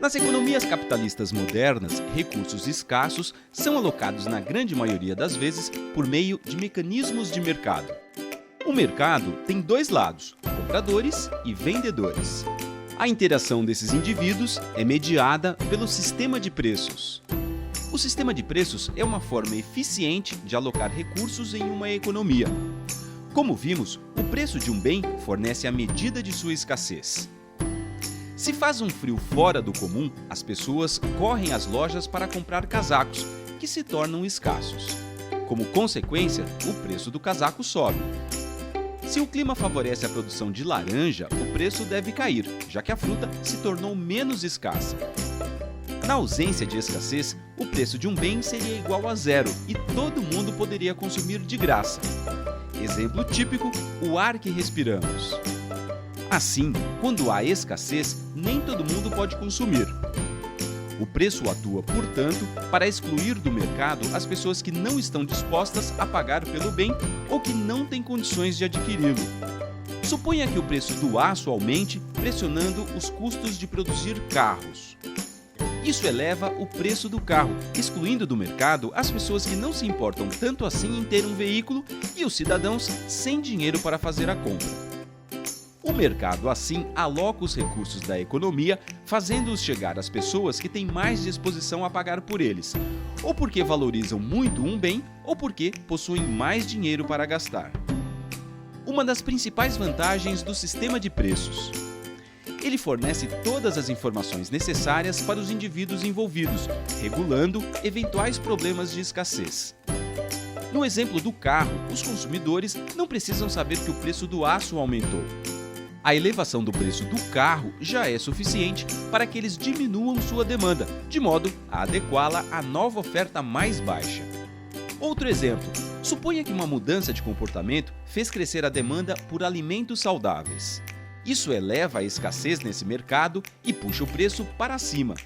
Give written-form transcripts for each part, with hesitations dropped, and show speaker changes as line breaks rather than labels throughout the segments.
Nas economias capitalistas modernas, recursos escassos são alocados na grande maioria das vezes por meio de mecanismos de mercado. O mercado tem dois lados, compradores e vendedores. A interação desses indivíduos é mediada pelo sistema de preços. O sistema de preços é uma forma eficiente de alocar recursos em uma economia. Como vimos, o preço de um bem fornece a medida de sua escassez. Se faz um frio fora do comum, as pessoas correm às lojas para comprar casacos, que se tornam escassos. Como consequência, o preço do casaco sobe. Se o clima favorece a produção de laranja, o preço deve cair, já que a fruta se tornou menos escassa. Na ausência de escassez, o preço de um bem seria igual a zero e todo mundo poderia consumir de graça. Exemplo típico, o ar que respiramos. Assim, quando há escassez, nem todo mundo pode consumir. O preço atua, portanto, para excluir do mercado as pessoas que não estão dispostas a pagar pelo bem ou que não têm condições de adquiri-lo. Suponha que o preço do aço aumente, pressionando os custos de produzir carros. Isso eleva o preço do carro, excluindo do mercado as pessoas que não se importam tanto assim em ter um veículo e os cidadãos sem dinheiro para fazer a compra. O mercado, assim, aloca os recursos da economia, fazendo-os chegar às pessoas que têm mais disposição a pagar por eles, ou porque valorizam muito um bem, ou porque possuem mais dinheiro para gastar. Uma das principais vantagens do sistema de preços. Ele fornece todas as informações necessárias para os indivíduos envolvidos, regulando eventuais problemas de escassez. No exemplo do carro, os consumidores não precisam saber que o preço do aço aumentou. A elevação do preço do carro já é suficiente para que eles diminuam sua demanda, de modo a adequá-la à nova oferta mais baixa. Outro exemplo, suponha que uma mudança de comportamento fez crescer a demanda por alimentos saudáveis. Isso eleva a escassez nesse mercado e puxa o preço para cima.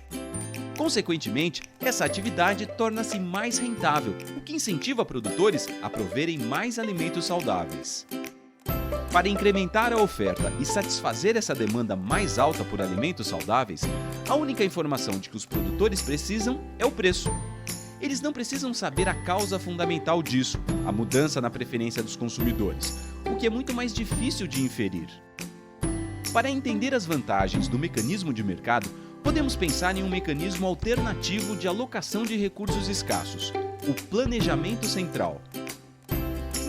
Consequentemente, essa atividade torna-se mais rentável, o que incentiva produtores a proverem mais alimentos saudáveis. Para incrementar a oferta e satisfazer essa demanda mais alta por alimentos saudáveis, a única informação de que os produtores precisam é o preço. Eles não precisam saber a causa fundamental disso, a mudança na preferência dos consumidores, o que é muito mais difícil de inferir. Para entender as vantagens do mecanismo de mercado, podemos pensar em um mecanismo alternativo de alocação de recursos escassos, o planejamento central.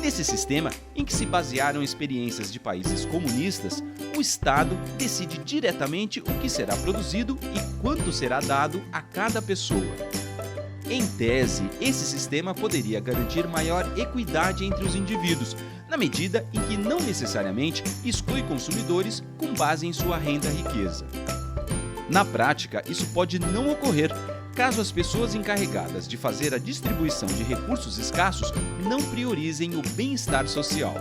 Nesse sistema, em que se basearam experiências de países comunistas, o Estado decide diretamente o que será produzido e quanto será dado a cada pessoa. Em tese, esse sistema poderia garantir maior equidade entre os indivíduos, na medida em que não necessariamente exclui consumidores com base em sua renda e riqueza. Na prática, isso pode não ocorrer, caso as pessoas encarregadas de fazer a distribuição de recursos escassos não priorizem o bem-estar social.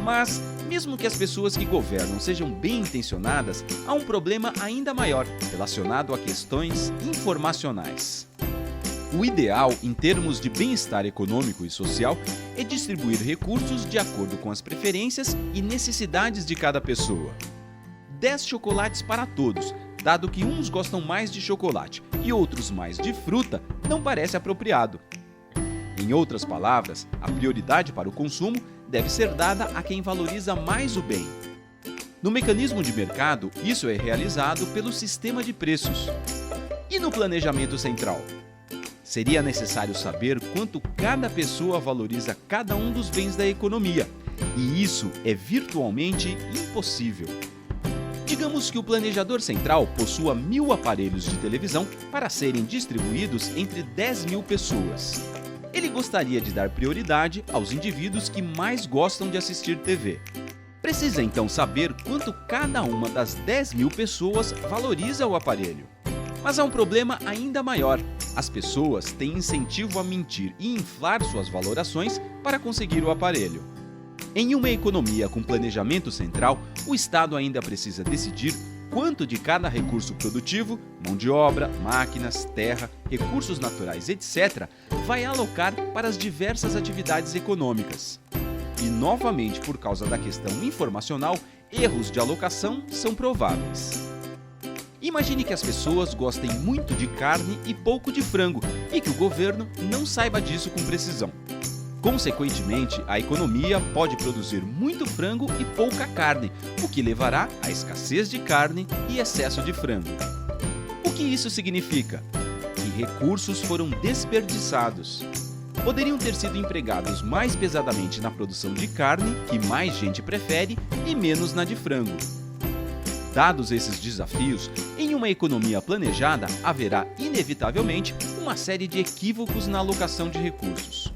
Mas, mesmo que as pessoas que governam sejam bem-intencionadas, há um problema ainda maior, relacionado a questões informacionais. O ideal, em termos de bem-estar econômico e social, é distribuir recursos de acordo com as preferências e necessidades de cada pessoa. 10 chocolates para todos, dado que uns gostam mais de chocolate e outros mais de fruta, não parece apropriado. Em outras palavras, a prioridade para o consumo deve ser dada a quem valoriza mais o bem. No mecanismo de mercado, isso é realizado pelo sistema de preços. E no planejamento central? Seria necessário saber quanto cada pessoa valoriza cada um dos bens da economia, e isso é virtualmente impossível. Digamos que o planejador central possua 1000 aparelhos de televisão para serem distribuídos entre 10.000 pessoas. Ele gostaria de dar prioridade aos indivíduos que mais gostam de assistir TV. Precisa então saber quanto cada uma das 10.000 pessoas valoriza o aparelho. Mas há um problema ainda maior. As pessoas têm incentivo a mentir e inflar suas valorações para conseguir o aparelho. Em uma economia com planejamento central, o Estado ainda precisa decidir quanto de cada recurso produtivo, mão de obra, máquinas, terra, recursos naturais, etc., vai alocar para as diversas atividades econômicas. E, novamente, por causa da questão informacional, erros de alocação são prováveis. Imagine que as pessoas gostem muito de carne e pouco de frango e que o governo não saiba disso com precisão. Consequentemente, a economia pode produzir muito frango e pouca carne, o que levará à escassez de carne e excesso de frango. O que isso significa? Que recursos foram desperdiçados. Poderiam ter sido empregados mais pesadamente na produção de carne, que mais gente prefere, e menos na de frango. Dados esses desafios, em uma economia planejada haverá inevitavelmente uma série de equívocos na alocação de recursos.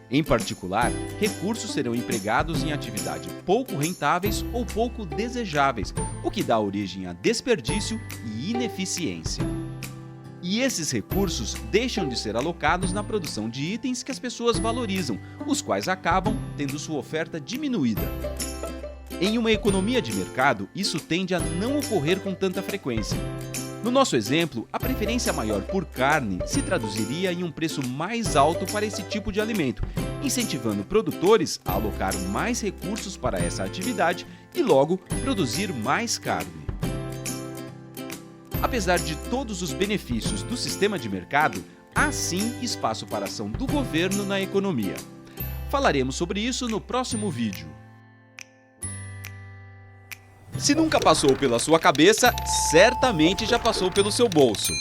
Em particular, recursos serão empregados em atividades pouco rentáveis ou pouco desejáveis, o que dá origem a desperdício e ineficiência. E esses recursos deixam de ser alocados na produção de itens que as pessoas valorizam, os quais acabam tendo sua oferta diminuída. Em uma economia de mercado, isso tende a não ocorrer com tanta frequência. No nosso exemplo, a preferência maior por carne se traduziria em um preço mais alto para esse tipo de alimento, incentivando produtores a alocar mais recursos para essa atividade e, logo, produzir mais carne. Apesar de todos os benefícios do sistema de mercado, há sim espaço para a ação do governo na economia. Falaremos sobre isso no próximo vídeo. Se nunca passou pela sua cabeça, certamente já passou pelo seu bolso.